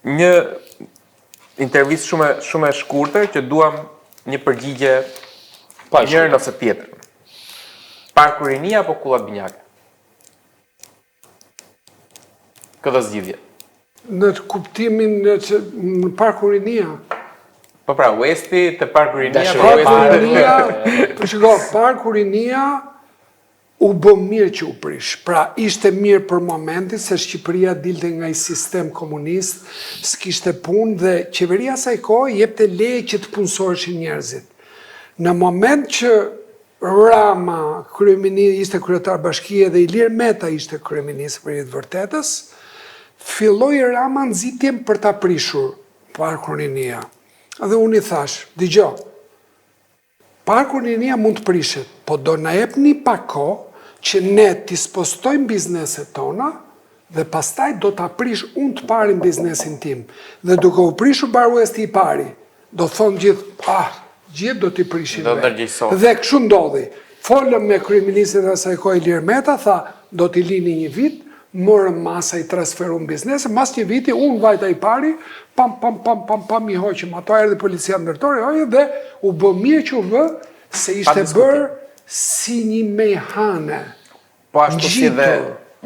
Një intervistë shumë e shkurtër që duam një përgjigje njërën ose tjetër. Parku Rinia apo Kullat Binjake? Këtë zgjidhje. Në kuptimin që në Parku Rinia. Po pra, Westi të Parku Rinia. Parku Rinia u bë mirë që u prish. Pra, ishte mirë për momentin se Shqipëria dilte nga i sistem komunist, s'kishte punë dhe qeveria saj kohë jepte leje që të punësoheshin njerëzit. Në moment që Rama ishte kryetar bashkie dhe Ilir Meta ishte kryeminist për jetë vërtetës, filloi Rama nxitjen për ta prishur Parkun Rinia. Dhe unë i thash, dëgjoj, Parku Rinia mund të prishet, po do na jepni pak kohë që ne t'i spostojmë bizneset tona dhe pastaj do t'a prish unë të parin biznesin tim. Dhe duke u prishur Bar Westi i pari, do thonë gjithë, gjithë do t'i prishin vetë. Dhe kështu ndodhi. Folëm me kryeministin e asaj kohë Ilir Meta, tha, do t'i lini një vit, morëm masa i transferuam biznesin, mas një viti, unë vajta i pari, pam, i hoqëm, ato erdhi policia ndërtore, dhe u bë mirë që u vë, se ishte bërë si një mejhane. Po ashtu si dhe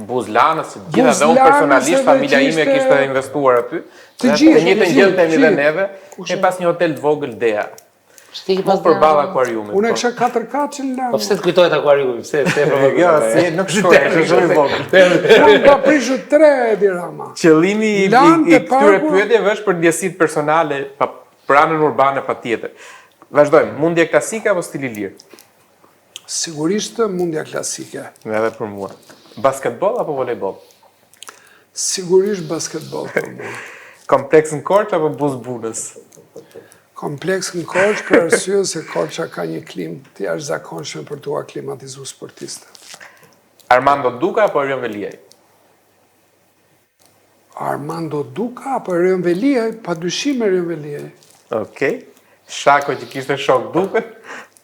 Buzlanës, gjitha dhe unë personalisht, familja ime kishte investuar aty, të njëjtën gjë tani dhe neve, e pas një hotel të vogël Dea. Mos përballë akvariumit. Unë kisha 4 kaç në lagë. Po pse të kujtohet akvariumi? Pse Jo, si nuk shkoj, është i vogël. Unë ka prishur 3 Edi Rama. Qëllimi i këtyre pyetjeve është për ndjesitë personale, për anën urbane patjetër. Vazhdojmë, mundje klasike apo stili lirë? Sigurisht mundja klasike. Edhe për mua. Basketbol apo volejbol? Sigurisht basketbol për mua. Kompleks në Korçë apo Buzbunës? Kompleks në Korçë për arsye se Korça ka një klimë të jashtëzakonshme për t'u aklimatizuar sportistët. Armando Duka apo Erion Veliaj? Armando Duka apo Erion Veliaj? Padyshim Erion Veliaj. Okej. Shako që kishte shok Dukën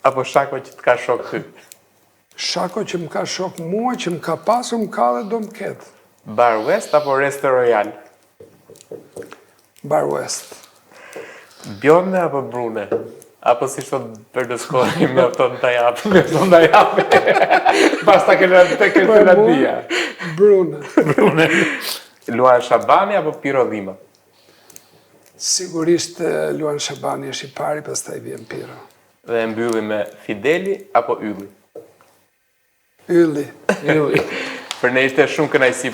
apo Shako që të ka shok ty? Shako që më ka shok mua, që më ka pasur, më ka dhe do më ketë. Bar West apo Reste Royal? Bar West. Bjonde apo Brune? Apo si thot Berlusconi me ton ta japë? Me ton ta japë. Pas ta kena terapia. Brune. Luan Shabani apo Piro Dhima? Sigurisht Luan Shabani është i pari, pastaj vjen Piro. Dhe mbyllim me Fideli apo Ylli? Ylli. Për ne ishte shumë kënaqësi.